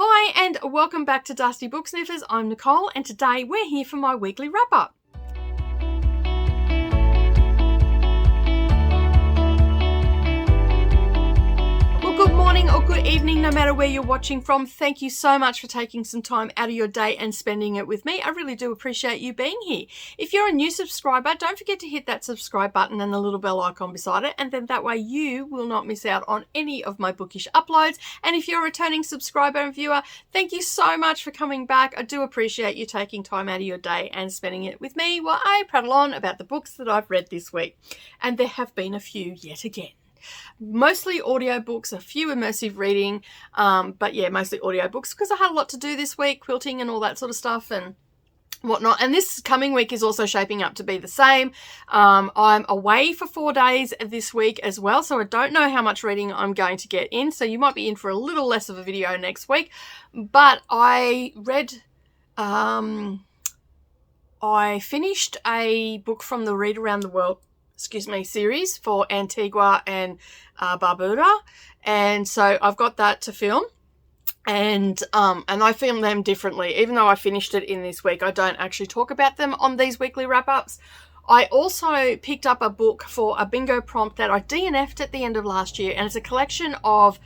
Hi and welcome back to Dusty Book Sniffers. I'm Nicole and today we're here for my weekly wrap-up. Good morning or good evening, no matter where you're watching from. Thank you so much for taking some time out of your day and spending it with me. I really do appreciate you being here. If you're a new subscriber, don't forget to hit that subscribe button and the little bell icon beside it, and then that way you will not miss out on any of my bookish uploads. And if you're a returning subscriber and viewer, thank you so much for coming back. I do appreciate you taking time out of your day and spending it with me while I prattle on about the books that I've read this week. And there have been a few yet again. Mostly audiobooks, a few immersive reading, but yeah, mostly audiobooks because I had a lot to do this week, quilting and all that sort of stuff and whatnot. And this coming week is also shaping up to be the same. I'm away for 4 days this week as well, so I don't know how much reading I'm going to get in, so you might be in for a little less of a video next week. But I read, I finished a book from the Read Around the World series for Antigua and Barbuda, and so I've got that to film, and I film them differently. Even though I finished it in this week, I don't actually talk about them on these weekly wrap-ups. I also picked up a book for a bingo prompt that I DNF'd at the end of last year, and it's a collection of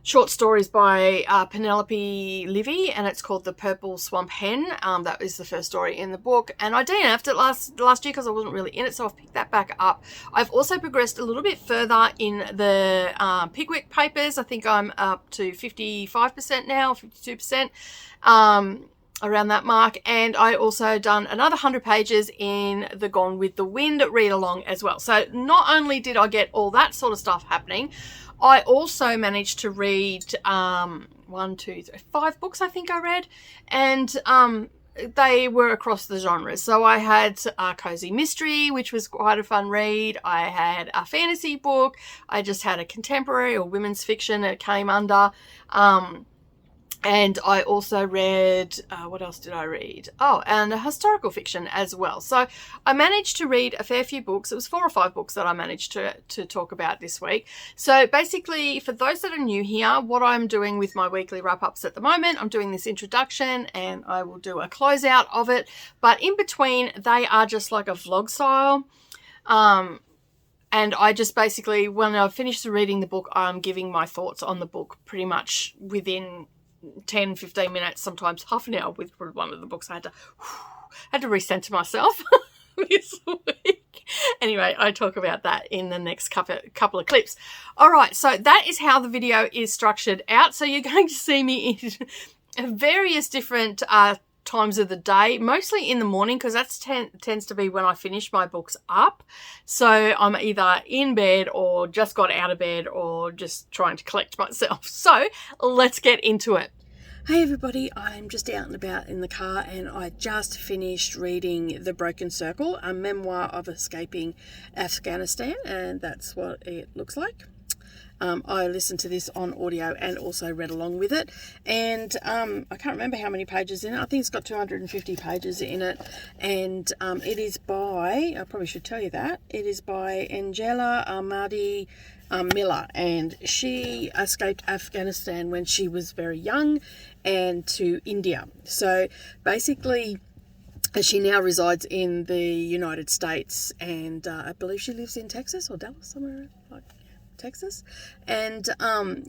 short stories by Penelope Livy, and it's called The Purple Swamp Hen. That is the first story in the book, and I DNF'd it last year because I wasn't really in it, so I've picked that back up. I've also progressed a little bit further in the Pickwick papers. I think I'm up to 55% now, 52%, around that mark, and I also done another 100 pages in the Gone with the Wind read along as well. So not only did I get all that sort of stuff happening, I also managed to read 5 books I think I read, and they were across the genres. So I had a cozy mystery, which was quite a fun read. I had a fantasy book. I just had a contemporary or women's fiction it came under. And I also read, what else did I read? Oh, and a historical fiction as well. So I managed to read a fair few books. It was 4 or 5 books that I managed to talk about this week. So basically, for those that are new here, what I'm doing with my weekly wrap-ups at the moment, I'm doing this introduction and I will do a closeout of it. But in between, they are just like a vlog style. And I just basically, when I finish reading the book, I'm giving my thoughts on the book pretty much within 10, 15 minutes, sometimes half an hour. With one of the books I had to recenter myself this week. Anyway, I talk about that in the next couple of clips. All right, so that is how the video is structured out. So you're going to see me in various different times of the day, mostly in the morning, because that tends to be when I finish my books up. So I'm either in bed or just got out of bed or just trying to collect myself. So let's get into it. Hey everybody, I'm just out and about in the car, and I just finished reading The Broken Circle, a memoir of escaping Afghanistan, and that's what it looks like. I listened to this on audio and also read along with it, and I can't remember how many pages in it. I think it's got 250 pages in it, and it is by, I probably should tell you that, it is by Angela Ahmadi Miller, and she escaped Afghanistan when she was very young and to India. So basically, she now resides in the United States, and I believe she lives in Texas or Dallas, somewhere like Texas. And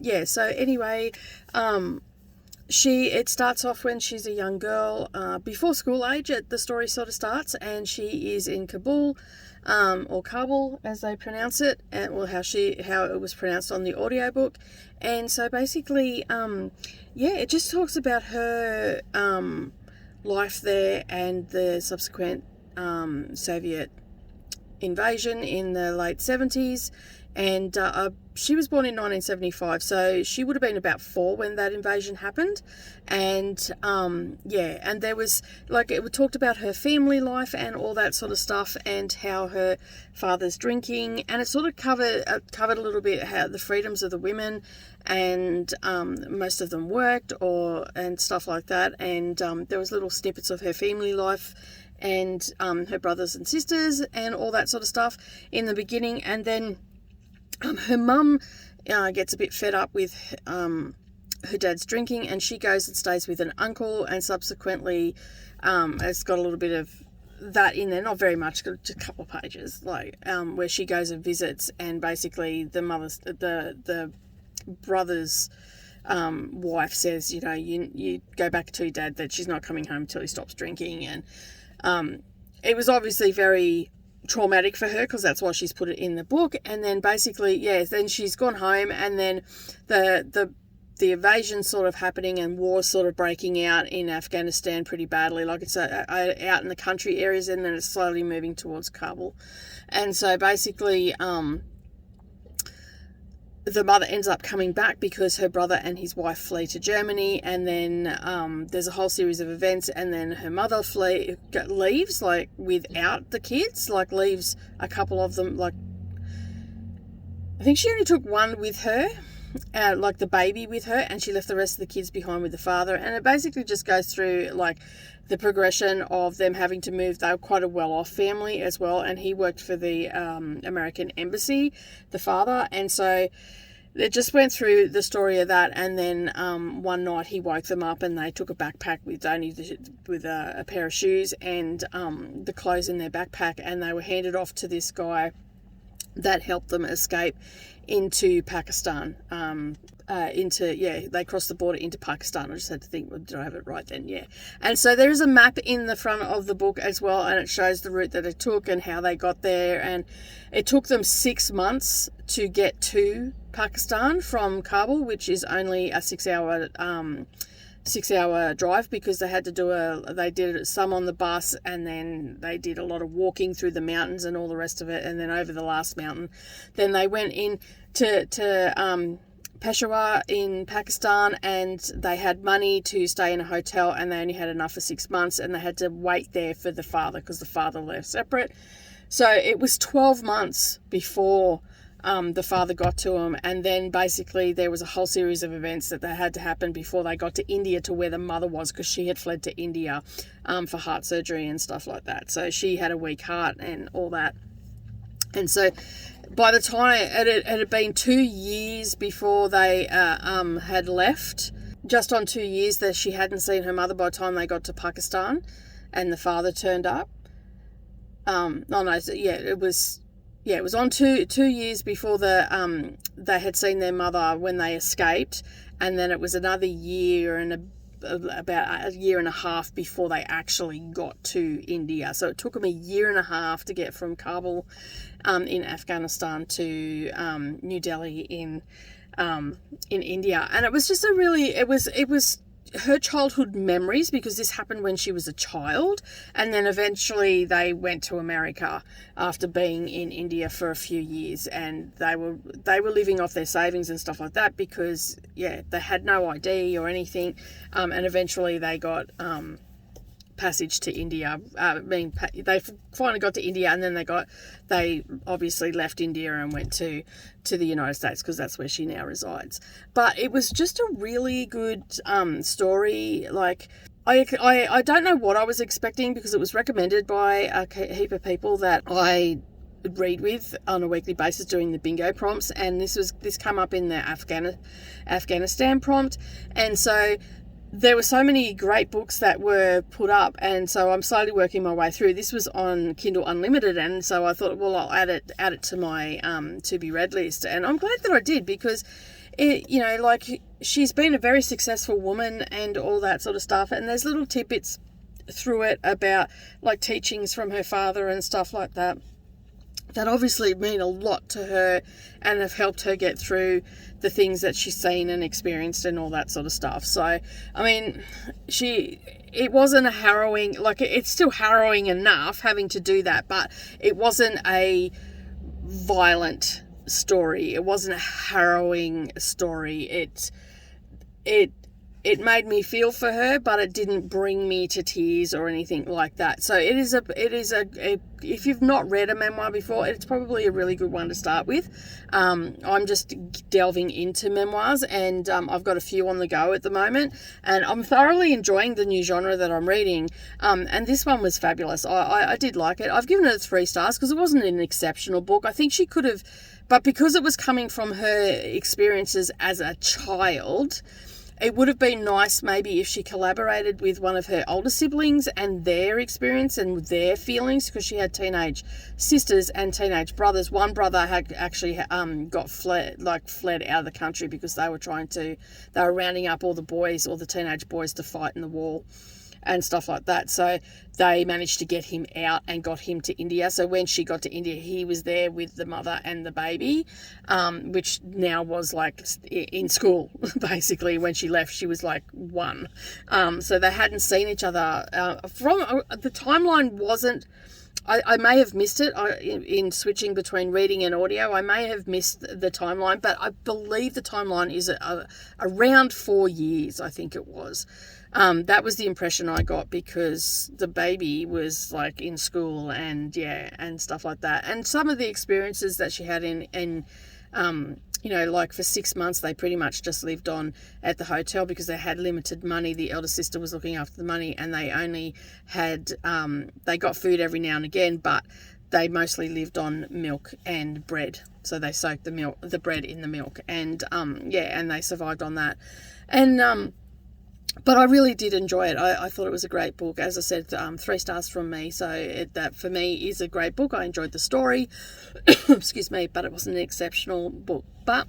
yeah, so anyway, it starts off when she's a young girl, before school age. The story sort of starts, and she is in Kabul, or Kabul as they pronounce it, and well, how it was pronounced on the audiobook. And so basically, yeah, it just talks about her life there and the subsequent Soviet invasion in the late 70s. And she was born in 1975, so she would have been about 4 when that invasion happened. And yeah, and there was, like, it talked about her family life and all that sort of stuff, and how her father's drinking, and it sort of covered a little bit how the freedoms of the women, and most of them worked and stuff like that. And there was little snippets of her family life and her brothers and sisters and all that sort of stuff in the beginning. And then her mum gets a bit fed up with her dad's drinking, and she goes and stays with an uncle, and subsequently it's got a little bit of that in there, not very much, just a couple of pages, like where she goes and visits, and basically the brother's wife says, you know, you go back to your dad, that she's not coming home until he stops drinking. And it was obviously very traumatic for her, because that's why she's put it in the book. And then basically, yeah, then she's gone home, and then the invasion sort of happening, and war sort of breaking out in Afghanistan pretty badly. Like, it's out in the country areas, and then it's slowly moving towards Kabul. And so basically the mother ends up coming back because her brother and his wife flee to Germany, and then there's a whole series of events, and then her mother leaves, like, without the kids, like, leaves a couple of them, like, I think she only took one with her, like the baby with her, and she left the rest of the kids behind with the father. And it basically just goes through, like, the progression of them having to move. They were quite a well-off family as well, and he worked for the American embassy, the father, and so they just went through the story of that. And then one night he woke them up, and they took a backpack with only with a pair of shoes and the clothes in their backpack, and they were handed off to this guy that helped them escape into Pakistan. They crossed the border into Pakistan. I just had to think, well, did I have it right then? Yeah. And so there is a map in the front of the book as well, and it shows the route that it took and how they got there. And it took them 6 months to get to Pakistan from Kabul, which is only a 6-hour drive, because they had to they did some on the bus, and then they did a lot of walking through the mountains and all the rest of it. And then over the last mountain, then they went in to Peshawar in Pakistan, and they had money to stay in a hotel, and they only had enough for 6 months, and they had to wait there for the father, because the father left separate. So it was 12 months before the father got to him, and then basically there was a whole series of events that had to happen before they got to India, to where the mother was, because she had fled to India for heart surgery and stuff like that. So she had a weak heart and all that. And so by the time it had been 2 years before they had left, just on 2 years, that she hadn't seen her mother by the time they got to Pakistan and the father turned up. It was on two years before they had seen their mother when they escaped, and then it was another year and about a year and a half before they actually got to India. So it took them a year and a half to get from Kabul in Afghanistan to New Delhi in India. And it was just it was her childhood memories, because this happened when she was a child, and then eventually they went to America after being in India for a few years, and they were living off their savings and stuff like that, because they had no ID or anything, and eventually they got passage to India. They finally got to India, and then they obviously left India and went to the United States, because that's where she now resides. But it was just a really good story. Like, I don't know what I was expecting, because it was recommended by a heap of people that I read with on a weekly basis doing the bingo prompts, and this came up in the Afghanistan prompt, and so there were so many great books that were put up, and so I'm slowly working my way through. This was on Kindle Unlimited, and so I thought, well, I'll add it to my to be read list, and I'm glad that I did, because she's been a very successful woman and all that sort of stuff, and there's little tidbits through it about, like, teachings from her father and stuff like that obviously mean a lot to her and have helped her get through the things that she's seen and experienced and all that sort of stuff. So, I mean, it wasn't a harrowing, like, it's still harrowing enough having to do that, but it wasn't a violent story. It wasn't a harrowing story. It made me feel for her, but it didn't bring me to tears or anything like that. So it is a if you've not read a memoir before, it's probably a really good one to start with. I'm just delving into memoirs, and I've got a few on the go at the moment, and I'm thoroughly enjoying the new genre that I'm reading. And this one was fabulous. I did like it. I've given it 3 stars because it wasn't an exceptional book. I think she could have, but because it was coming from her experiences as a child, it would have been nice maybe if she collaborated with one of her older siblings and their experience and their feelings, because she had teenage sisters and teenage brothers. One brother had actually got fled out of the country because they were rounding up all the teenage boys to fight in the war and stuff like that. So they managed to get him out and got him to India. So when she got to India, he was there with the mother and the baby, which now was like in school. Basically, when she left, she was like 1. So they hadn't seen each other. The timeline wasn't. I may have missed it in switching between reading and audio. I may have missed the timeline, but I believe the timeline is around 4 years, I think it was. That was the impression I got, because the baby was like in school and stuff like that. And some of the experiences that she had in like for 6 months, they pretty much just lived on at the hotel because they had limited money. The elder sister was looking after the money, and they only had, they got food every now and again, but they mostly lived on milk and bread. So they soaked the bread in the milk, and and they survived on that. And but I really did enjoy it. I thought it was a great book. As I said, 3 stars from me. So that for me is a great book. I enjoyed the story, excuse me, but it wasn't an exceptional book. But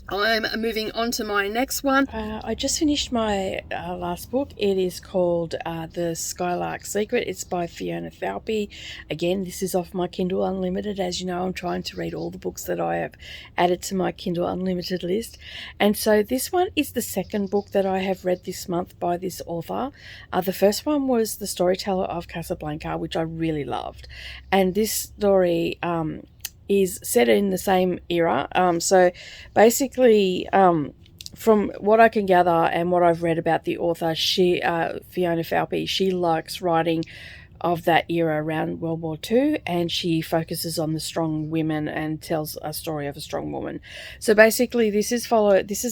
I'm moving on to my next one. I just finished my last book. It is called The Skylark Secret. It's by Fiona Falbe. Again, this is off my Kindle Unlimited. As you know, I'm trying to read all the books that I have added to my Kindle Unlimited list. And so this one is the second book that I have read this month by this author. The first one was The Storyteller of Casablanca, which I really loved. And this story is set in the same era. So basically, from what I can gather and what I've read about the author, Fiona Falbe, she likes writing of that era around World War II, and she focuses on the strong women and tells a story of a strong woman. So basically, this is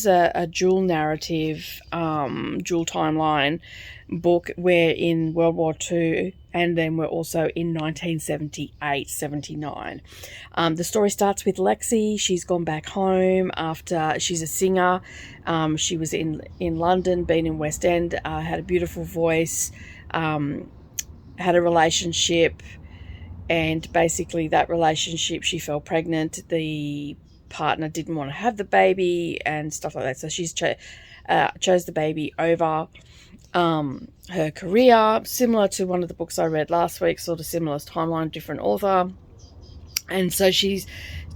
a dual narrative, dual timeline book. We're in World War II, and then we're also in 1978-79. The story starts with Lexi. She's gone back home after she's a singer. She was in London, been in West End, had a beautiful voice, had a relationship, and basically that relationship, she fell pregnant. The partner didn't want to have the baby and stuff like that. So she's chose the baby over her career, similar to one of the books I read last week, sort of similar timeline, different author. And so he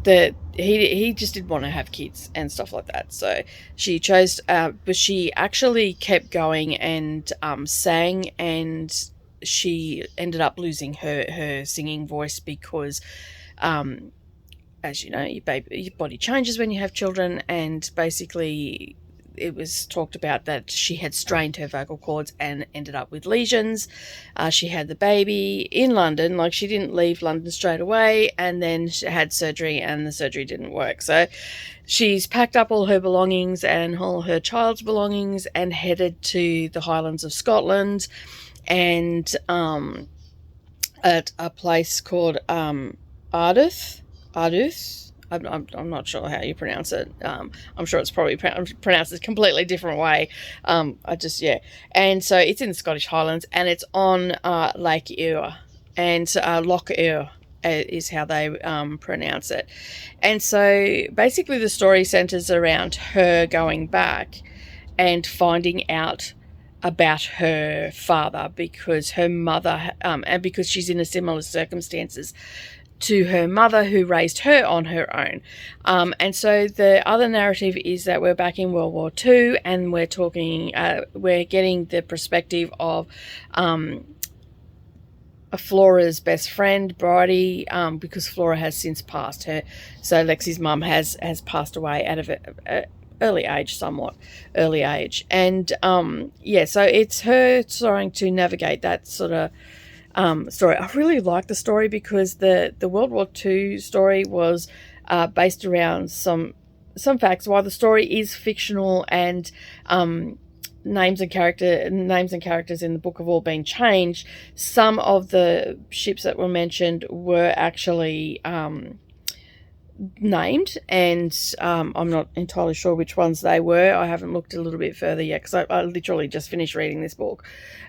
just didn't want to have kids and stuff like that. So she chose, but she actually kept going and sang, and she ended up losing her singing voice because, as you know, your body changes when you have children, and basically it was talked about that she had strained her vocal cords and ended up with lesions. She had the baby in London, like she didn't leave London straight away, and then she had surgery and the surgery didn't work. So she's packed up all her belongings and all her child's belongings and headed to the Highlands of Scotland, and at a place called Ardith. I'm not sure how you pronounce it. I'm sure it's probably pronounced a completely different way. And so it's in the Scottish Highlands, and it's on Lake Eure, and Loch Eure is how they pronounce it. And so basically the story centres around her going back and finding out about her father, because her mother, and because she's in a similar circumstances to her mother who raised her on her own. And so the other narrative is that we're back in World War II, and we're getting the perspective of Flora's best friend, Bridie, because Flora has since passed her. So Lexi's mum has passed away out of early age. And so it's her trying to navigate that sort of story. I really like the story because the World War II story was based around some facts. While the story is fictional and names and characters in the book have all been changed, some of the ships that were mentioned were actually named, and I'm not entirely sure which ones they were. I haven't looked a little bit further yet because I literally just finished reading this book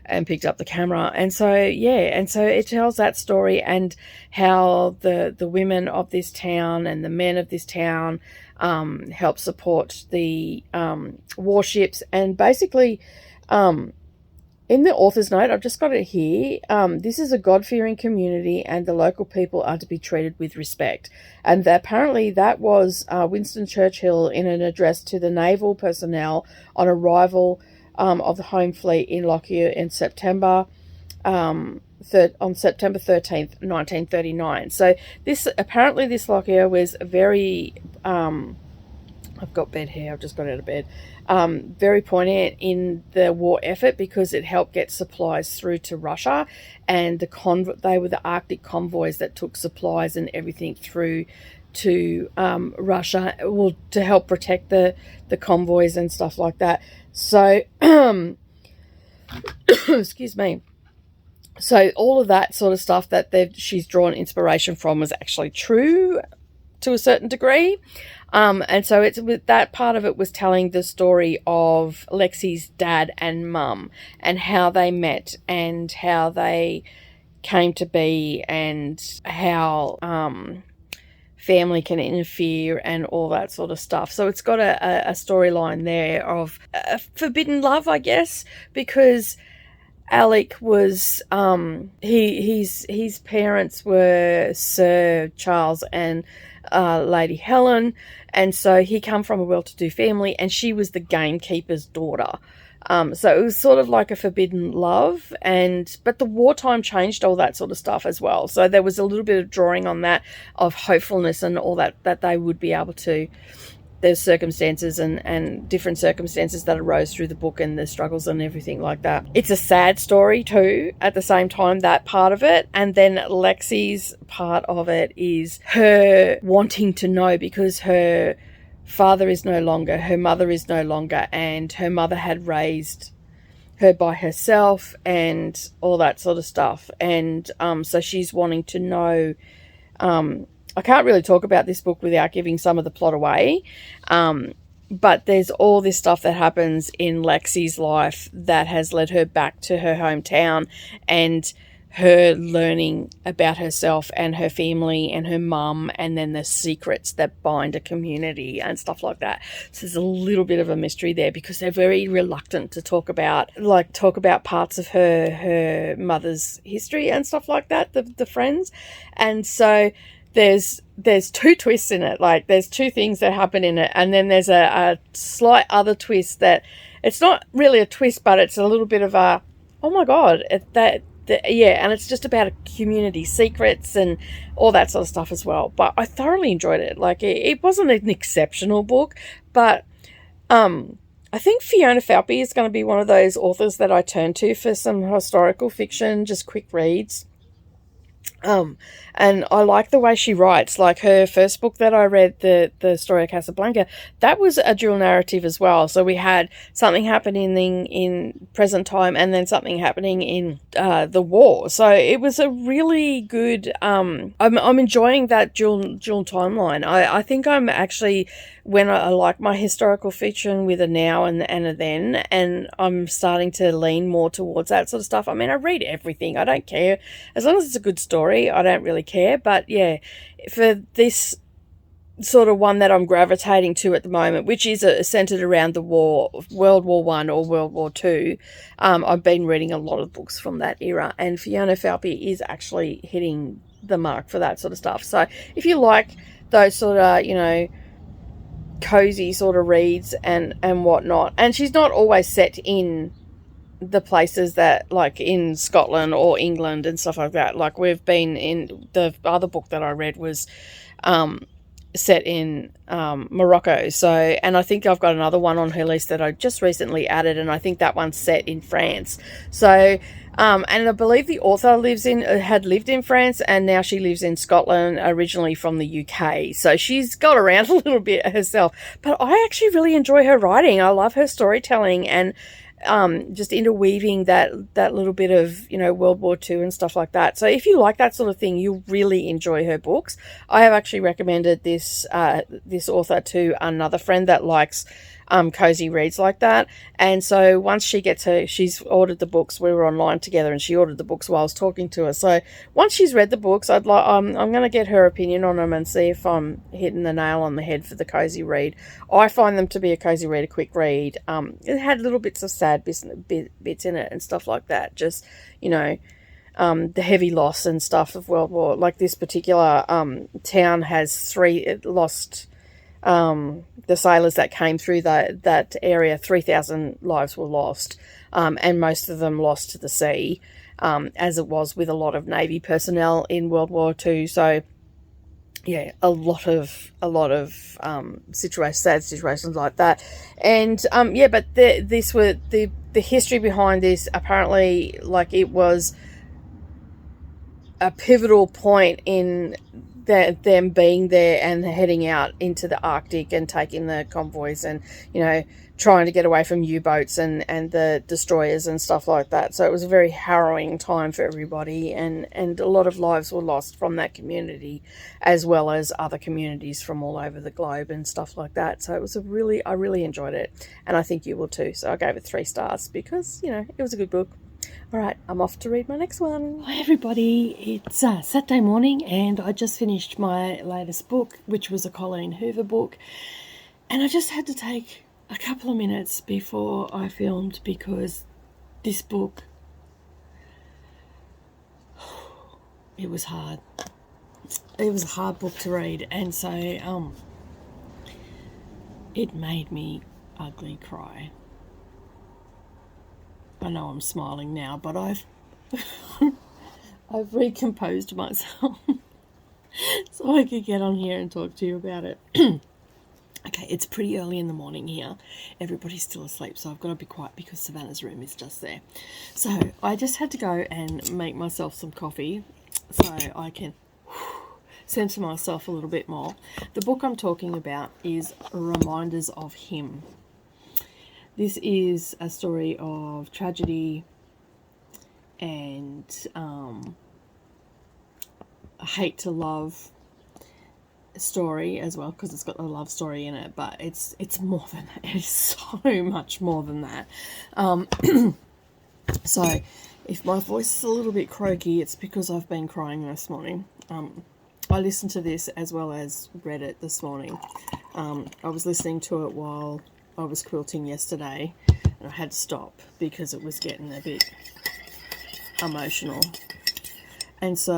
and picked up the camera. And so, it tells that story and how the women of this town and the men of this town help support the warships. And basically, in the author's note, I've just got it here. This is a God-fearing community and the local people are to be treated with respect. And apparently that was Winston Churchill in an address to the naval personnel on arrival of the home fleet in Lockyer in September, on September 13th, 1939. So this Lockyer was very... I've got bed here. I've just got out of bed. Very poignant in the war effort because it helped get supplies through to Russia, and they were the Arctic convoys that took supplies and everything through to Russia, well, to help protect the convoys and stuff like that. So, excuse me. So all of that sort of stuff that she's drawn inspiration from was actually true to a certain degree. And so that part of it was telling the story of Lexi's dad and mum and how they met and how they came to be and how family can interfere and all that sort of stuff. So it's got a storyline there of forbidden love, I guess, because Alec was his parents were Sir Charles and Lady Helen, and so he come from a well-to-do family, and she was the gamekeeper's daughter. So it was sort of like a forbidden love, but the wartime changed all that sort of stuff as well. So there was a little bit of drawing on that, of hopefulness and all that they would be able to. There's circumstances and different circumstances that arose through the book and the struggles and everything like that. It's a sad story too, at the same time, that part of it. And then Lexi's part of it is her wanting to know, because her father is no longer, her mother is no longer, and her mother had raised her by herself and all that sort of stuff. And so she's wanting to know... I can't really talk about this book without giving some of the plot away, but there's all this stuff that happens in Lexi's life that has led her back to her hometown, and her learning about herself and her family and her mum, and then the secrets that bind a community and stuff like that. So there's a little bit of a mystery there because they're very reluctant to talk about parts of her mother's history and stuff like that, the friends. And so there's two twists in it. Like, there's two things that happen in it, and then there's a slight other twist that it's not really a twist, but it's a little bit of a, oh my god, and it's just about a community, secrets and all that sort of stuff as well. But I thoroughly enjoyed it. Like, it wasn't an exceptional book, but I think Fiona Falbe is going to be one of those authors that I turn to for some historical fiction, just quick reads. And I like the way she writes. Like, her first book that I read, the Story of Casablanca, that was a dual narrative as well. So we had something happening in present time and then something happening in the war. So it was a really good. I'm enjoying that dual timeline. I think I'm actually, when I like my historical fiction with a now and a then, and I'm starting to lean more towards that sort of stuff. I mean, I read everything. I don't care. As long as it's a good story, I don't really care. But yeah, for this sort of one that I'm gravitating to at the moment, which is centered around the war, World War I or World War II, I've been reading a lot of books from that era, and Fiona Falbe is actually hitting the mark for that sort of stuff. So if you like those sort of, cozy sort of reads and whatnot, and she's not always set in the places that, like, in Scotland or England and stuff like that. Like, we've been in, the other book that I read was set in Morocco. So, and I think I've got another one on her list that I just recently added, and I think that one's set in France. So, and I believe the author had lived in France, and now she lives in Scotland, originally from the UK. So she's got around a little bit herself. But I actually really enjoy her writing. I love her storytelling, and just interweaving that little bit of, World War II and stuff like that. So if you like that sort of thing, you'll really enjoy her books. I have actually recommended this author to another friend that likes cozy reads like that. And so once she's ordered the books, we were online together, and she ordered the books while I was talking to her. So once she's read the books, I'm going to get her opinion on them and see if I'm hitting the nail on the head for the cozy read. I find them to be a cozy read, a quick read. It had little bits of sad bits in it and stuff like that. Just, the heavy loss and stuff of World War. Like this particular town has lost. The sailors that came through that area, 3,000 lives were lost, and most of them lost to the sea, as it was with a lot of Navy personnel in World War II. So, yeah, a lot of sad situations like that, and but the history behind this, apparently, like, it was a pivotal point in them being there and heading out into the Arctic and taking the convoys and, trying to get away from U-boats and the destroyers and stuff like that. So it was a very harrowing time for everybody, and a lot of lives were lost from that community, as well as other communities from all over the globe and stuff like that. So it was I really enjoyed it, and I think you will too. So I gave it 3 stars because, it was a good book. All right, I'm off to read my next one. Hi everybody, it's Saturday morning, and I just finished my latest book, which was a Colleen Hoover book, and I just had to take a couple of minutes before I filmed because this book, it was hard. It was a hard book to read, and so it made me ugly cry. I know I'm smiling now, but I've recomposed myself so I could get on here and talk to you about it. Okay, it's pretty early in the morning here. Everybody's still asleep, so I've got to be quiet because Savannah's room is just there. So I just had to go and make myself some coffee so I can center myself a little bit more. The book I'm talking about is Reminders of Him. This is a story of tragedy and a hate to love story as well, because it's got a love story in it, but it's more than that. It is so much more than that. So if my voice is a little bit croaky, it's because I've been crying this morning. I listened to this as well as read it this morning. I was listening to it while I was quilting yesterday, and I had to stop because it was getting a bit emotional. And so,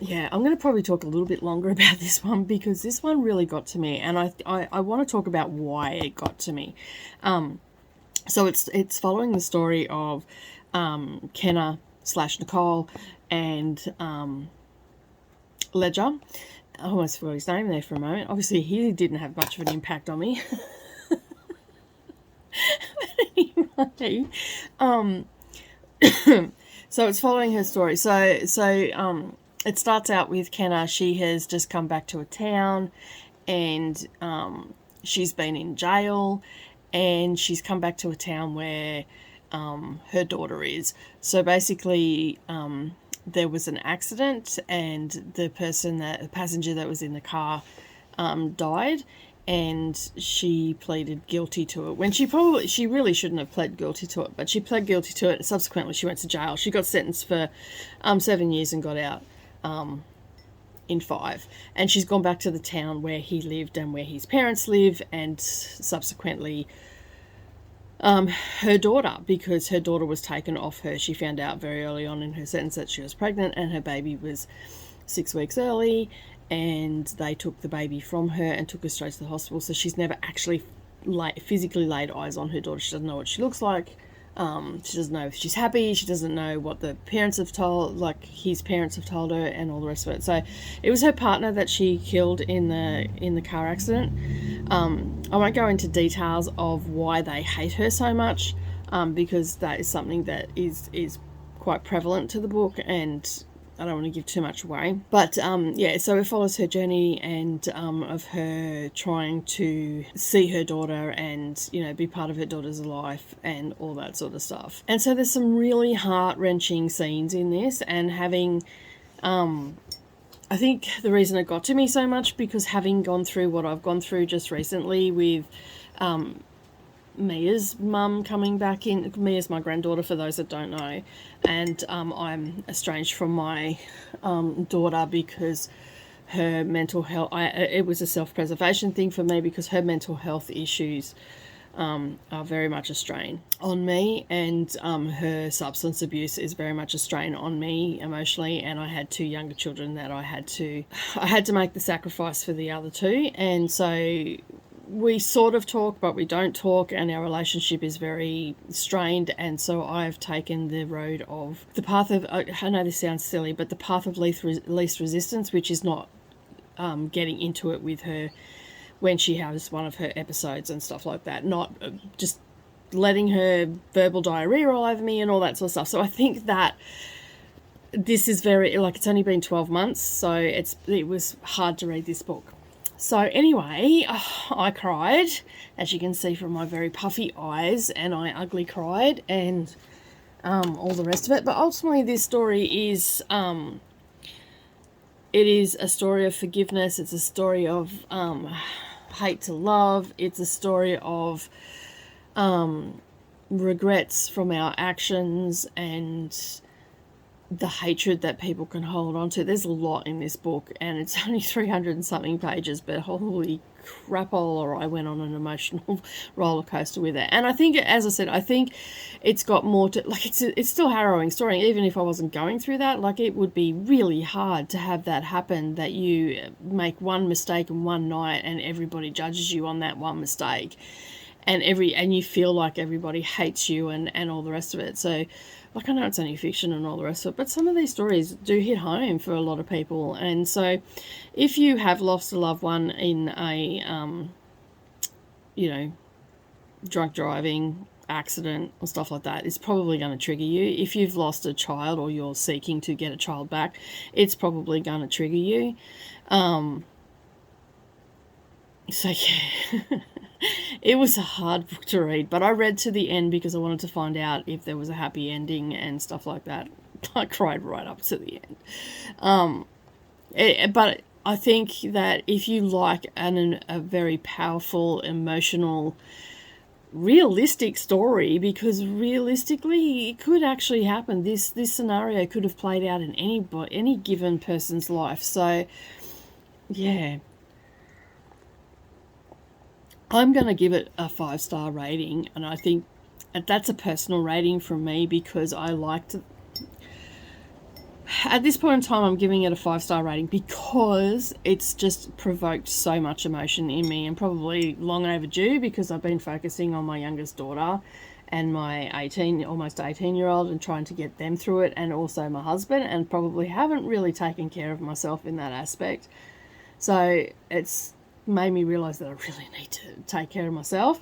yeah, I'm going to probably talk a little bit longer about this one because this one really got to me, and I want to talk about why it got to me. So it's following the story of Kenna / Nicole and Ledger. I almost forgot his name there for a moment. Obviously, he didn't have much of an impact on me. But anyway, so it's following her story. So it starts out with Kenna. She has just come back to a town, and she's been in jail, and she's come back to a town where her daughter is. So basically, there was an accident, and the passenger that was in the car died, and she pleaded guilty to it when she really shouldn't have pled guilty to it, but she pled guilty to it. Subsequently, she went to jail. She got sentenced for 7 years and got out in 5, and she's gone back to the town where he lived and where his parents live, and subsequently her daughter, because her daughter was taken off her. She found out very early on in her sentence that she was pregnant, and her baby was 6 weeks early, and they took the baby from her and took her straight to the hospital. So she's never actually physically laid eyes on her daughter. She doesn't know what she looks like. She doesn't know if she's happy. She doesn't know what the parents have told, like his parents have told her, and all the rest of it. So it was her partner that she killed in the car accident. I won't go into details of why they hate her so much, because that is something that is quite prevalent to the book, and I don't want to give too much away. But yeah, so it follows her journey and of her trying to see her daughter and, you know, be part of her daughter's life and all that sort of stuff. And so there's some really heart-wrenching scenes in this, and having I think the reason it got to me so much, because having gone through what I've gone through just recently with Mia's mum coming back in. Mia's my granddaughter, for those that don't know, and I'm estranged from my daughter because her mental health, it was a self-preservation thing for me, because her mental health issues are very much a strain on me, and her substance abuse is very much a strain on me emotionally, and I had 2 younger children that I had to make the sacrifice for the other 2, and so we sort of talk, but we don't talk, and our relationship is very strained. And so I've taken the road of the path of, I know this sounds silly, but the path of least resistance, which is not getting into it with her when she has one of her episodes and stuff like that, not just letting her verbal diarrhea all over me and all that sort of stuff. So I think that this is very, like, it's only been 12 months, so it was hard to read this book. So anyway, I cried, as you can see from my very puffy eyes, and I ugly cried, and all the rest of it. But ultimately, this story is, it is a story of forgiveness. It's a story of hate to love. It's a story of regrets from our actions and the hatred that people can hold on to. There's a lot in this book, and it's only 300 and something pages, but holy crapola, I went on an emotional roller coaster with it. And I think, as I said, I think it's got more to, like, it's still a harrowing story. Even if I wasn't going through that, like, it would be really hard to have that happen, that you make one mistake in one night and everybody judges you on that one mistake, and you feel like everybody hates you and all the rest of it. So, like, I know it's only fiction and all the rest of it, but some of these stories do hit home for a lot of people. And so if you have lost a loved one in a, you know, drunk driving accident or stuff like that, it's probably going to trigger you. If you've lost a child or you're seeking to get a child back, it's probably going to trigger you. So, yeah. It was a hard book to read, but I read to the end because I wanted to find out if there was a happy ending and stuff like that. I cried right up to the end. But I think that if you like a very powerful, emotional, realistic story, because realistically it could actually happen. This scenario could have played out in any given person's life. So, yeah. I'm going to give it a 5-star rating, and I think that's a personal rating from me, because I liked it. At this point in time, I'm giving it a 5-star rating because it's just provoked so much emotion in me, and probably long overdue, because I've been focusing on my youngest daughter and my almost 18-year-old and trying to get them through it, and also my husband, and probably haven't really taken care of myself in that aspect. So it's made me realize that I really need to take care of myself,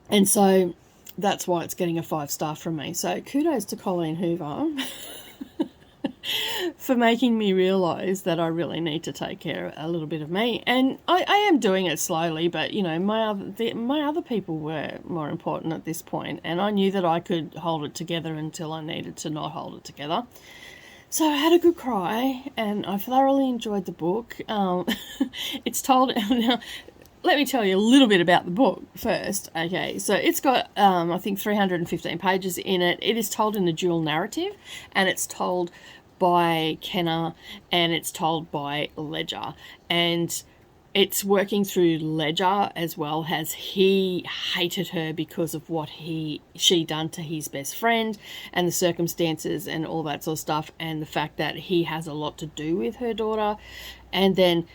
and so that's why it's getting a 5-star from me. So kudos to Colleen Hoover for making me realize that I really need to take care a little bit of me, and I am doing it slowly, but you know, my other people were more important at this point, and I knew that I could hold it together until I needed to not hold it together. So I had a good cry, and I thoroughly enjoyed the book. It's told... Now, let me tell you a little bit about the book first. Okay, so it's got, I think, 315 pages in it. It is told in a dual narrative, and it's told by Kenna, and it's told by Ledger. And it's working through Ledger as well, as he hated her because of what she done to his best friend, and the circumstances and all that sort of stuff, and the fact that he has a lot to do with her daughter. And then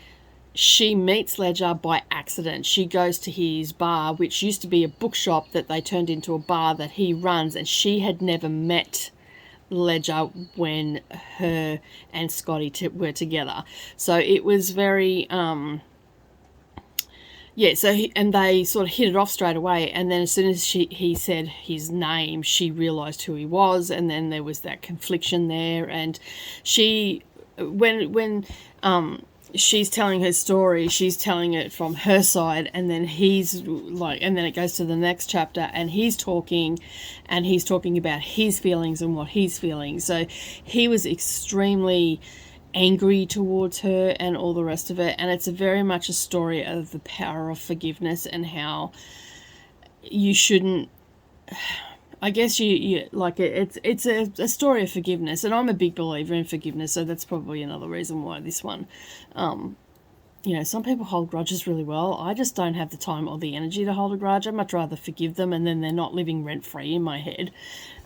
she meets Ledger by accident. She goes to his bar, which used to be a bookshop that they turned into a bar that he runs, and she had never met Ledger when her and Scotty were together. So it was very yeah, so and they sort of hit it off straight away, and then as soon as he said his name, she realised who he was, and then there was that confliction there, and she, when she's telling her story, she's telling it from her side, and then he's like, and then it goes to the next chapter, and he's talking about his feelings and what he's feeling. So he was extremely angry towards her and all the rest of it, and it's very much a story of the power of forgiveness and how you shouldn't, I guess you like it, it's a story of forgiveness, and I'm a big believer in forgiveness, so that's probably another reason why this one, some people hold grudges really well. I just don't have the time or the energy to hold a grudge. I'd much rather forgive them, and then they're not living rent-free in my head,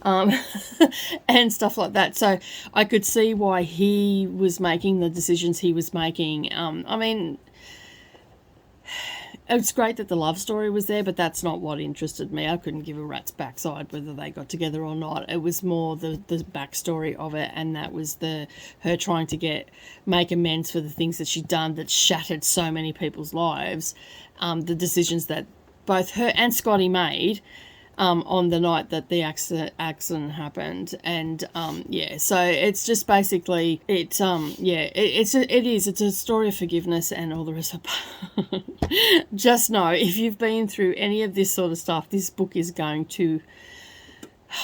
and stuff like that. So I could see why he was making the decisions he was making. I mean, it's great that the love story was there, but that's not what interested me. I couldn't give a rat's backside whether they got together or not. It was more the backstory of it, and that was her trying to make amends for the things that she'd done that shattered so many people's lives. The decisions that both her and Scotty made on the night that the accident happened, and so it's just basically it's a story of forgiveness and all the rest of it. Just know, if you've been through any of this sort of stuff, this book is going to,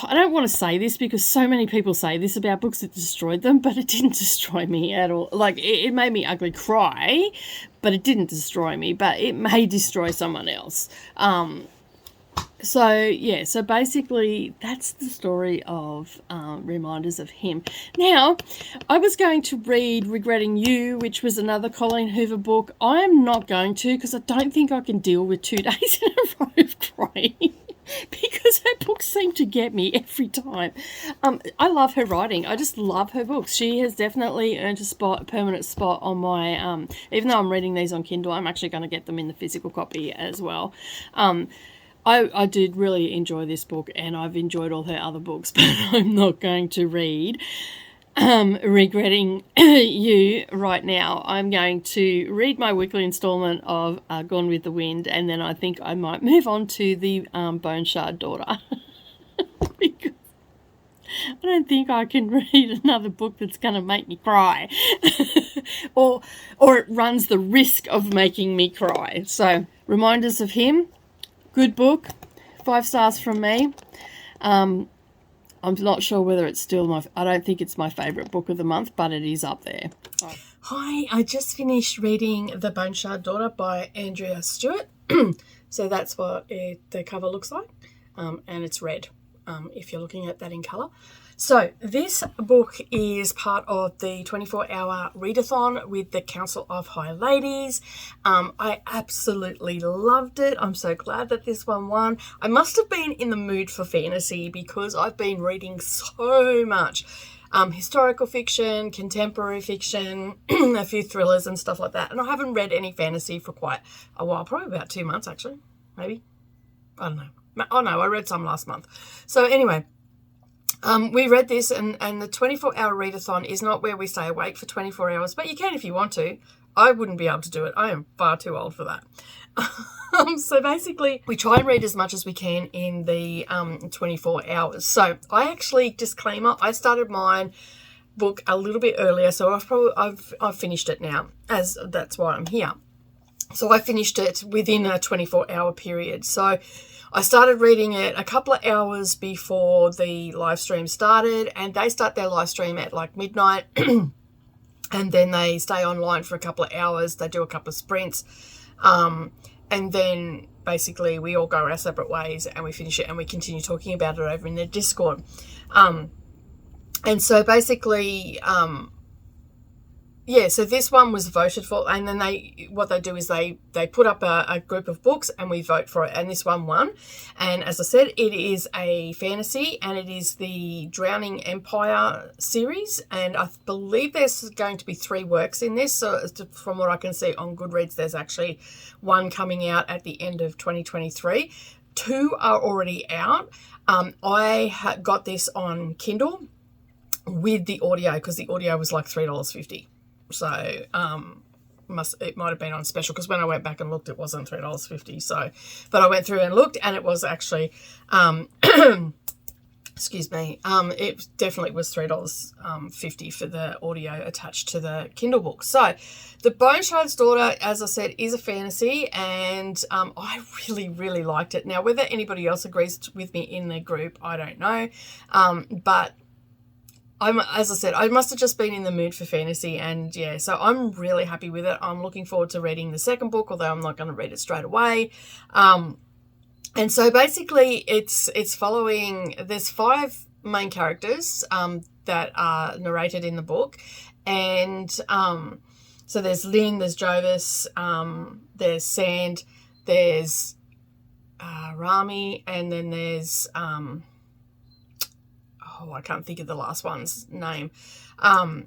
I don't want to say this because so many people say this about books that destroyed them, but it didn't destroy me at all. Like, it made me ugly cry, but it didn't destroy me, but it may destroy someone else. So basically that's the story of Reminders of Him. Now, I was going to read Regretting You, which was another Colleen Hoover book. I am not going to, because I don't think I can deal with 2 days in a row of crying, because her books seem to get me every time. I love her writing. I just love her books. She has definitely earned a permanent spot on my, even though I'm reading these on Kindle, I'm actually going to get them in the physical copy as well. I did really enjoy this book, and I've enjoyed all her other books, but I'm not going to read Regretting You right now. I'm going to read my weekly instalment of Gone with the Wind, and then I think I might move on to the Bone Shard Daughter. Because I don't think I can read another book that's going to make me cry. or it runs the risk of making me cry. So, Reminders of Him. Good book, 5 stars from me. I'm not sure whether it's still I don't think it's my favourite book of the month, but it is up there. Hi, I just finished reading The Bone Shard Daughter by Andrea Stewart. So that's what the cover looks like, and it's red, if you're looking at that in colour. So this book is part of the 24-hour readathon with the Council of High Ladies. I absolutely loved it. I'm so glad that this one won. I must have been in the mood for fantasy because I've been reading so much historical fiction, contemporary fiction, a few thrillers and stuff like that. And I haven't read any fantasy for quite a while, probably about 2 months actually, maybe. I don't know. Oh no, I read some last month. So anyway, we read this, and the 24-hour readathon is not where we stay awake for 24 hours, but you can if you want to. I wouldn't be able to do it. I am far too old for that. So basically, we try and read as much as we can in the 24 hours. So I actually, disclaimer, I started mine book a little bit earlier, so I've finished it now, as that's why I'm here. So I finished it within a 24-hour period. So I started reading it a couple of hours before the live stream started, and they start their live stream at like midnight, and then they stay online for a couple of hours. They do a couple of sprints, and then basically we all go our separate ways, and we finish it, and we continue talking about it over in their Discord. And so basically, so this one was voted for, and then what they do is they put up a group of books and we vote for it, and this one won. And as I said, it is a fantasy, and it is the Drowning Empire series, and I believe there's going to be 3 works in this. So from what I can see on Goodreads, there's actually one coming out at the end of 2023. 2 are already out. I got this on Kindle with the audio, because the audio was like $3.50. So, it might have been on special, because when I went back and looked, it wasn't $3.50. So, but I went through and looked, and it was actually, excuse me, it definitely was $3.50 for the audio attached to the Kindle book. So, The Boneshard's Daughter, as I said, is a fantasy, and I really, really liked it. Now, whether anybody else agrees with me in the group, I don't know, but as I said, I must have just been in the mood for fantasy, and yeah, so I'm really happy with it. I'm looking forward to reading the second book, although I'm not going to read it straight away. And so basically it's following, there's 5 main characters that are narrated in the book. And so there's Lynn, there's Jovis, there's Sand, there's Rami, and then there's, I can't think of the last one's name. The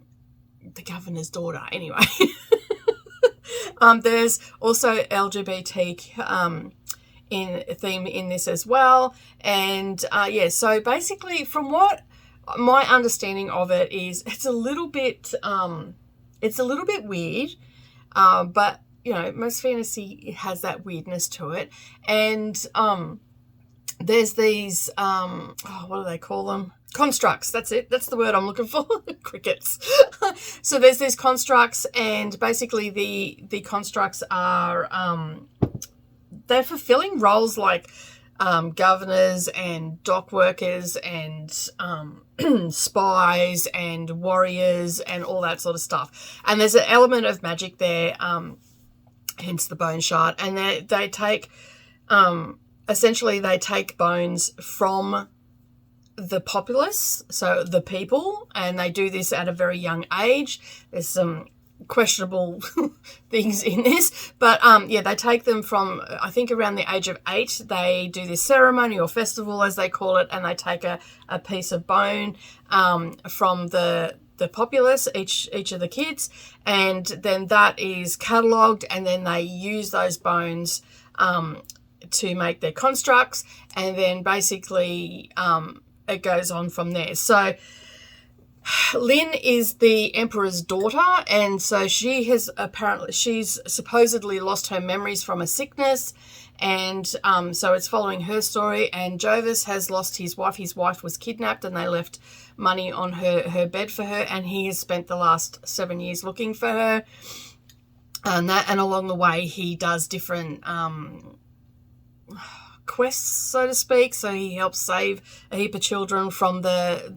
governor's daughter, anyway. There's also LGBT in theme in this as well. And so basically from what my understanding of it is, it's a little bit weird, but you know, most fantasy has that weirdness to it. And there's these what do they call them? Constructs. That's it. That's the word I'm looking for. Crickets. So there's these constructs, and basically the constructs are they're fulfilling roles like governors and dock workers and spies and warriors and all that sort of stuff. And there's an element of magic there, hence the bone shard. And they take essentially they take bones from the populace, so the people, and they do this at a very young age. There's some questionable things in this, but they take them from, I think, around the age of 8. They do this ceremony or festival, as they call it, and they take a piece of bone from the populace, each of the kids, and then that is catalogued, and then they use those bones to make their constructs, and then basically it goes on from there. So Lynn is the emperor's daughter, and so she's supposedly lost her memories from a sickness, and so it's following her story. And Jovis has lost his wife. His wife was kidnapped, and they left money on her bed for her, and he has spent the last 7 years looking for her. And along the way he does different quests, so to speak. So he helps save a heap of children from the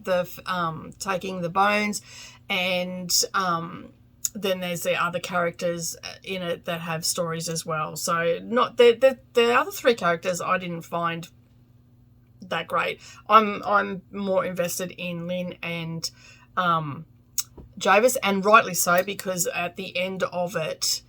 taking the bones, and then there's the other characters in it that have stories as well. So not the other 3 characters I didn't find that great. I'm more invested in Lynn and Jovis, and rightly so, because at the end of it,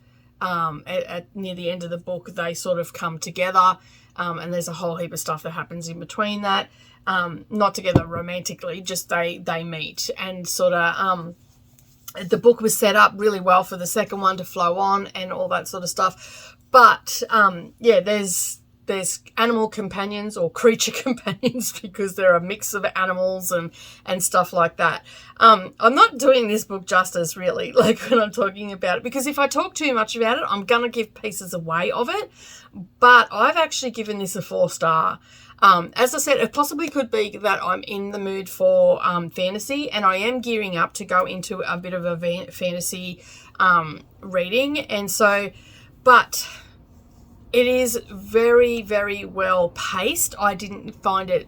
near the end of the book, they sort of come together. And there's a whole heap of stuff that happens in between that. Not together romantically, just they meet, and sort of the book was set up really well for the second one to flow on and all that sort of stuff. But there's animal companions or creature companions, because they're a mix of animals and stuff like that. I'm not doing this book justice, really, like when I'm talking about it, because if I talk too much about it, I'm going to give pieces away of it. But I've actually given this a 4-star. As I said, it possibly could be that I'm in the mood for fantasy, and I am gearing up to go into a bit of a fantasy reading. And so, but it is very, very well paced. I didn't find it,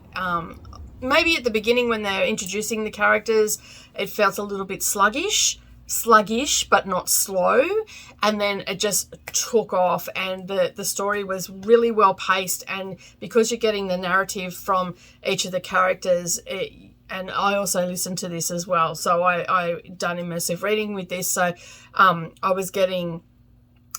maybe at the beginning when they're introducing the characters, it felt a little bit sluggish, but not slow. And then it just took off, and the story was really well paced. And because you're getting the narrative from each of the characters, and I also listened to this as well. So I done immersive reading with this. So I was getting,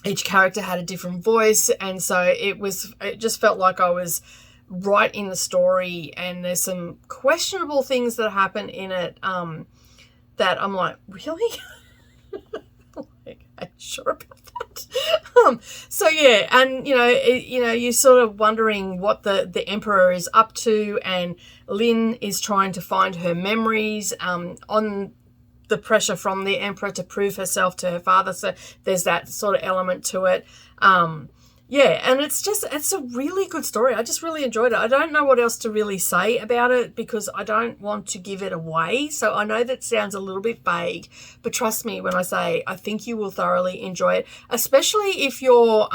each character had a different voice, and so it just felt like I was right in the story. And there's some questionable things that happen in it that I'm like, really? Like, are you sure about that? So yeah, and you're sort of wondering what the emperor is up to, and Lynn is trying to find her memories on the pressure from the emperor to prove herself to her father. So there's that sort of element to it. And it's a really good story. I just really enjoyed it. I don't know what else to really say about it because I don't want to give it away. So I know that sounds a little bit vague, but trust me when I say I think you will thoroughly enjoy it, especially if you're,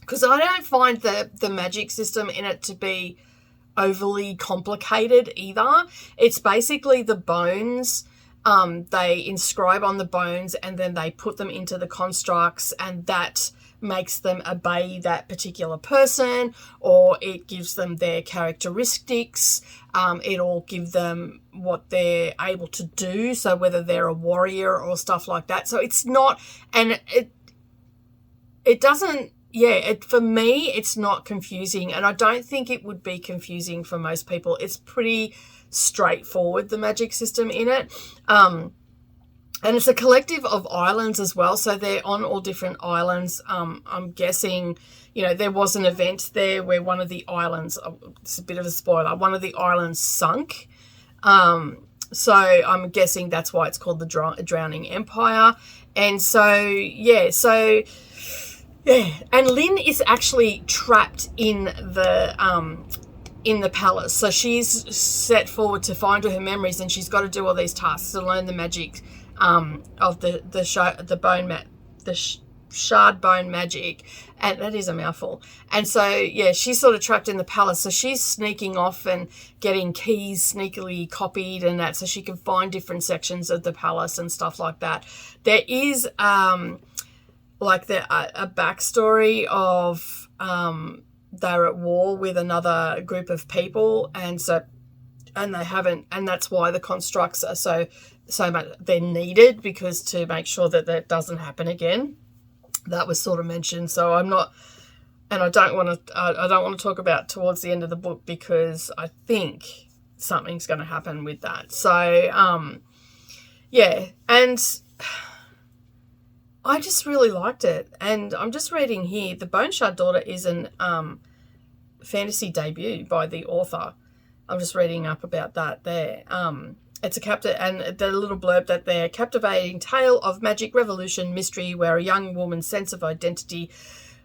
because I don't find the magic system in it to be overly complicated either. It's basically the bones. They inscribe on the bones and then they put them into the constructs, and that makes them obey that particular person, or it gives them their characteristics. It'll give them what they're able to do, so whether they're a warrior or stuff like that. So it's not, and it doesn't, for me, it's not confusing, and I don't think it would be confusing for most people. It's pretty straightforward, the magic system in it. And it's a collective of islands as well, so they're on all different islands. I'm guessing, there was an event there where one of the islands, it's a bit of a spoiler, one of the islands sunk. So I'm guessing that's why it's called the Drowning Empire. And and Lynn is actually trapped in the palace. So she's set forward to find her memories, and she's got to do all these tasks to learn the magic of the shard bone magic, and that is a mouthful. And so she's sort of trapped in the palace, so she's sneaking off and getting keys sneakily copied and that, so she can find different sections of the palace and stuff like that. There is a backstory of they're at war with another group of people, and that's why the constructs are so much, they're needed, because to make sure that doesn't happen again. That was sort of mentioned. So I'm not, and I don't want to talk about towards the end of the book, because I think something's going to happen with that. So and I just really liked it. And I'm just reading here, The Bone Shard Daughter is an fantasy debut by the author. I'm just reading up about that there. It's and the little blurb that they're a captivating tale of magic, revolution, mystery, where a young woman's sense of identity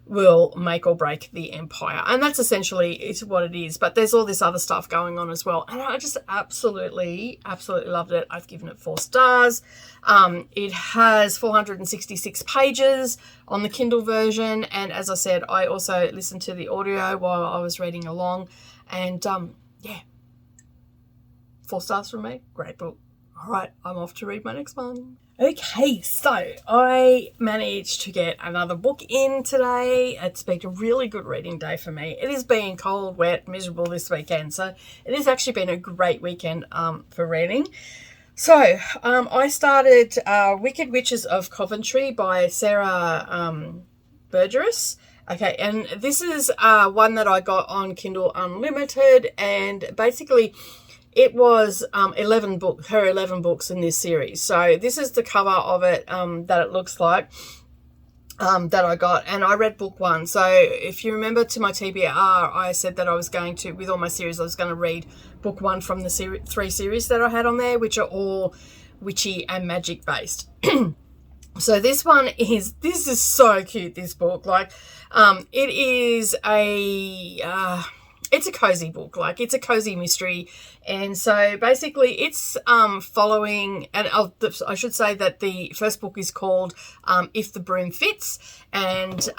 will make or break the empire. And that's essentially what it is. But there's all this other stuff going on as well. And I just absolutely loved it. I've given it 4 stars. It has 466 pages on the Kindle version. And as I said, I also listened to the audio while I was reading along. And 4 stars from me. Great book. All right, I'm off to read my next one. Okay, so I managed to get another book in today. It's been a really good reading day for me. It has been cold, wet, miserable this weekend, so it has actually been a great weekend for reading. So I started Wicked Witches of Coventry by Sarah Burgess. Okay, and this is one that I got on Kindle Unlimited, and basically it was 11 books in this series. So this is the cover of it that it looks like that I got, and I read book 1. So if you remember to my TBR, I said that I was going to, with all my series, I was going to read book 1 from the 3 series that I had on there, which are all witchy and magic based. So this is so cute, this book. Like, it is it's a cozy book, like it's a cozy mystery. And so basically it's following, and I should say that the first book is called If the Broom Fits, and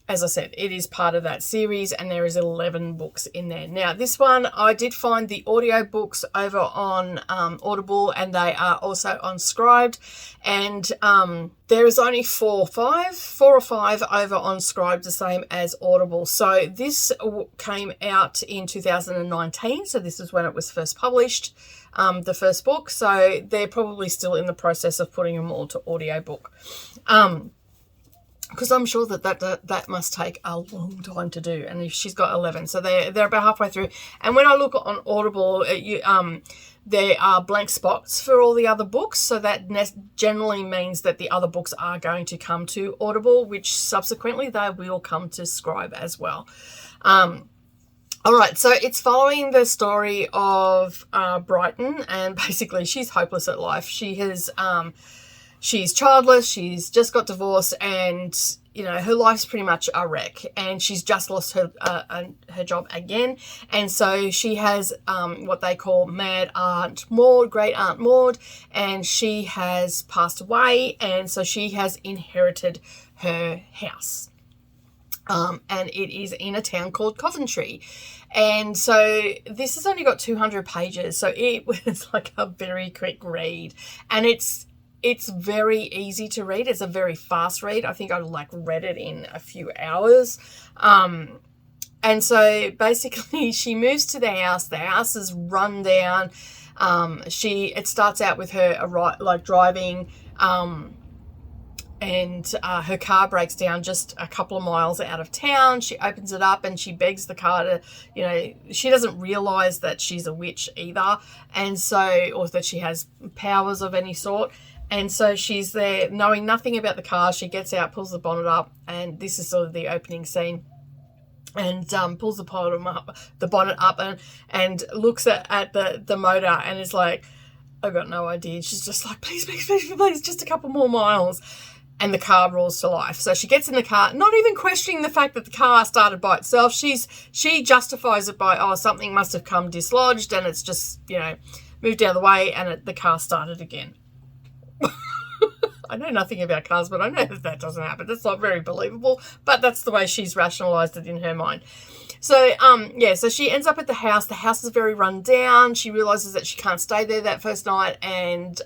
as I said, it is part of that series, and there is 11 books in there. Now, this one, I did find the audio books over on Audible, and they are also on Scribd, and there is only 4 or 5 over on Scribd, the same as Audible. So this came out in 2019, so this is when it was first published, the first book, so they're probably still in the process of putting them all to audiobook. Because I'm sure that must take a long time to do, and if she's got 11, so they're about halfway through. And when I look on Audible, there are blank spots for all the other books, so that generally means that the other books are going to come to Audible, which subsequently they will come to Scribe as well. All right, so it's following the story of Brighton, and basically she's hopeless at life. She's childless, she's just got divorced, and her life's pretty much a wreck, and she's just lost her job again. And so she has what they call Mad Aunt Maud, Great Aunt Maud, and she has passed away, and so she has inherited her house. And it is in a town called Coventry. And so this has only got 200 pages, so it was like a very quick read. And it's very easy to read. It's a very fast read. I think I read it in a few hours. And so basically she moves to the house. The house is run down. It starts out with her driving, and her car breaks down just a couple of miles out of town. She opens it up and she begs the car to, she doesn't realize that she's a witch either, and so, or that she has powers of any sort. And so she's there knowing nothing about the car. She gets out, pulls the bonnet up, and this is sort of the opening scene. And pulls the bonnet up and looks at the motor and is like, I've got no idea. She's just like, please, just a couple more miles. And the car roars to life. So she gets in the car, not even questioning the fact that the car started by itself. She justifies it by, something must have come dislodged and it's just, moved out of the way, and the car started again. I know nothing about cars, but I know that doesn't happen. That's not very believable, but that's the way she's rationalized it in her mind. So, so she ends up at the house. The house is very run down. She realizes that she can't stay there that first night, and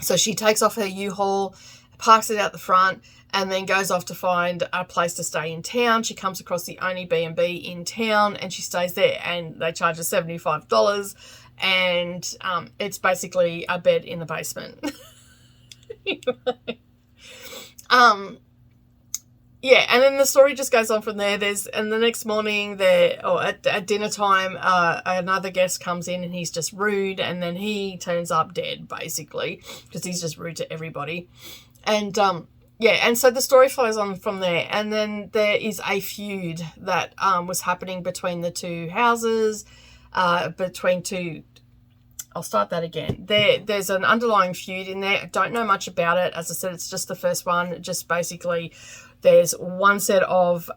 so she takes off her U-Haul, parks it out the front, and then goes off to find a place to stay in town. She comes across the only B&B in town, and she stays there, and they charge her $75, and it's basically a bed in the basement. And then the story just goes on from there. And the next morning, at dinner time, another guest comes in and he's just rude, and then he turns up dead, basically, because he's just rude to everybody. And and so the story flows on from there. And then there is a feud that was happening between the two houses, I'll start that again. There's an underlying feud in there. I don't know much about it. As I said, it's just the first one. Just basically, there's one set of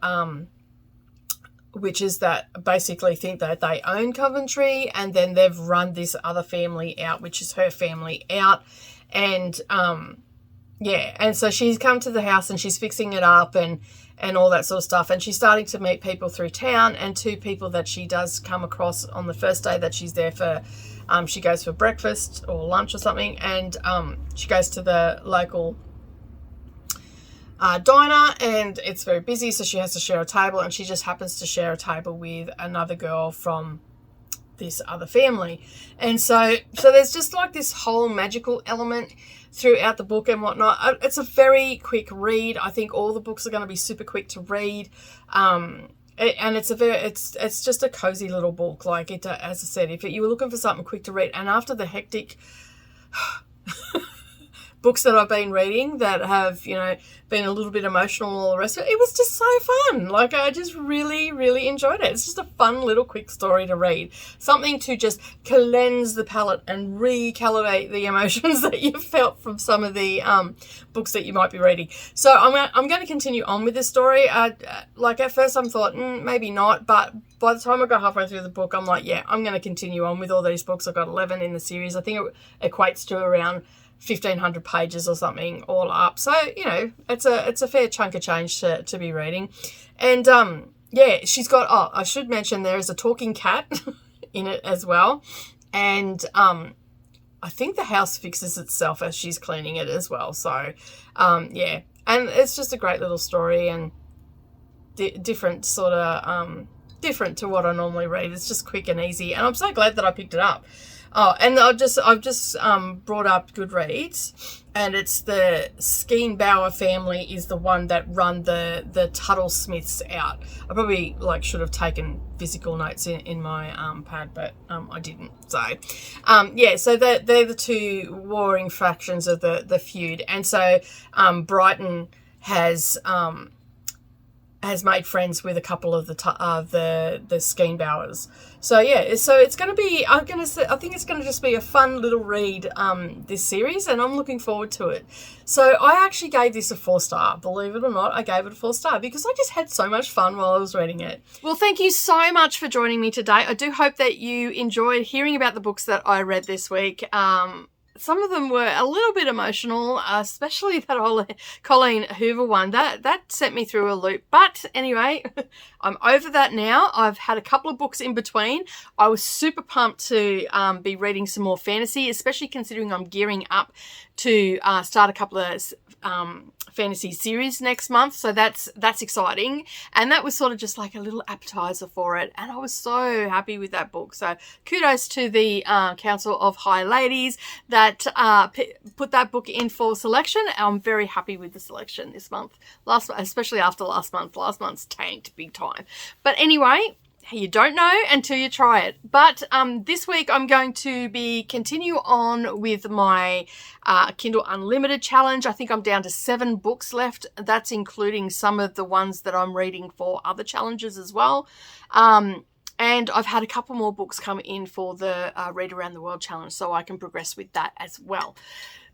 witches that basically think that they own Coventry, and then they've run this other family out, which is her family, out. And and so she's come to the house and she's fixing it up and all that sort of stuff. And she's starting to meet people through town, and two people that she does come across on the first day that she's there for. She goes for breakfast or lunch or something, and she goes to the local diner, and it's very busy, so she has to share a table, and she just happens to share a table with another girl from this other family. And so there's just like this whole magical element throughout the book and whatnot. It's a very quick read. I think all the books are going to be super quick to read. And it's just a cozy little book. Like it, as I said, if you were looking for something quick to read, and after the hectic books that I've been reading that have, been a little bit emotional and all the rest of it, it was just so fun. Like I just really, really enjoyed it. It's just a fun little quick story to read. Something to just cleanse the palate and recalibrate the emotions that you've felt from some of the books that you might be reading. So I'm going to continue on with this story. Like at first I thought, maybe not, but by the time I got halfway through the book, I'm like, yeah, I'm going to continue on with all these books. I've got 11 in the series. I think it equates to around 1,500 pages or something all up. So, it's a fair chunk of change to be reading. And, she's got, I should mention there is a talking cat in it as well. And I think the house fixes itself as she's cleaning it as well. So, and it's just a great little story and different sort of, different to what I normally read. It's just quick and easy. And I'm so glad that I picked it up. Oh, and I've just brought up Goodreads, and it's the Skeenbauer family is the one that run the Tuttle Smiths out. I probably should have taken physical notes in my pad, but I didn't. So so they're the two warring factions of the feud, and so Brighton has has made friends with a couple of the Skeenbauers. So yeah, so it's going to be, I think it's going to just be a fun little read, this series, and I'm looking forward to it. So I actually gave this a 4-star, believe it or not. I gave it a 4-star because I just had so much fun while I was reading it. Well, thank you so much for joining me today. I do hope that you enjoyed hearing about the books that I read this week. Some of them were a little bit emotional, especially that whole Colleen Hoover one. That sent me through a loop. But anyway, I'm over that now. I've had a couple of books in between. I was super pumped to be reading some more fantasy, especially considering I'm gearing up to start a couple of fantasy series next month. So that's exciting. And that was sort of just like a little appetizer for it. And I was so happy with that book. So kudos to the Council of High Ladies that put that book in for selection. I'm very happy with the selection this month, especially after last month. Last month's tanked big time. But anyway, you don't know until you try it. But this week I'm going to continue on with my Kindle Unlimited challenge. I think I'm down to 7 books left. That's including some of the ones that I'm reading for other challenges as well. And I've had a couple more books come in for the Read Around the World challenge, so I can progress with that as well.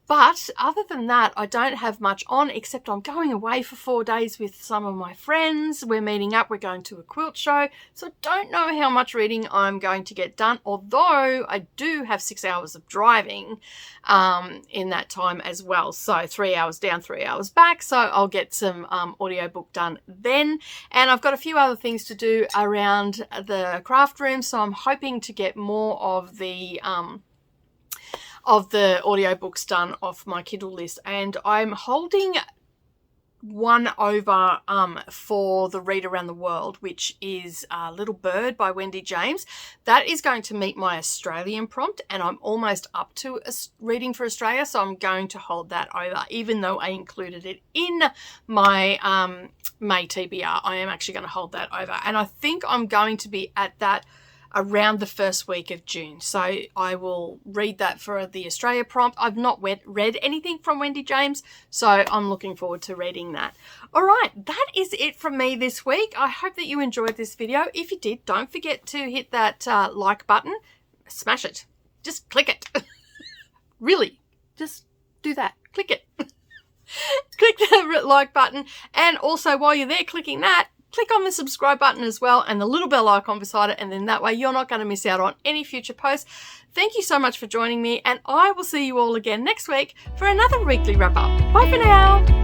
But other than that, I don't have much on, except I'm going away for 4 days with some of my friends. We're meeting up. We're going to a quilt show. So I don't know how much reading I'm going to get done, although I do have 6 hours of driving in that time as well. So 3 hours down, 3 hours back. So I'll get some audiobook done then. And I've got a few other things to do around the craft room. So I'm hoping to get more of the audiobooks done off my Kindle list, and I'm holding one over for the Read Around the World, which is Little Bird by Wendy James. That is going to meet my Australian prompt, and I'm almost up to reading for Australia, so I'm going to hold that over, even though I included it in my May TBR. I am actually going to hold that over, and I think I'm going to be at that around the first week of June. So I will read that for the Australia prompt. I've not read anything from Wendy James, so I'm looking forward to reading that. All right, that is it from me this week. I hope that you enjoyed this video. If you did, don't forget to hit that like button. Smash it. Just click it. Really, just do that. Click it. Click the like button. And also, while you're there clicking that, click on the subscribe button as well and the little bell icon beside it, and then that way you're not going to miss out on any future posts. Thank you so much for joining me, and I will see you all again next week for another weekly wrap up. Bye for now.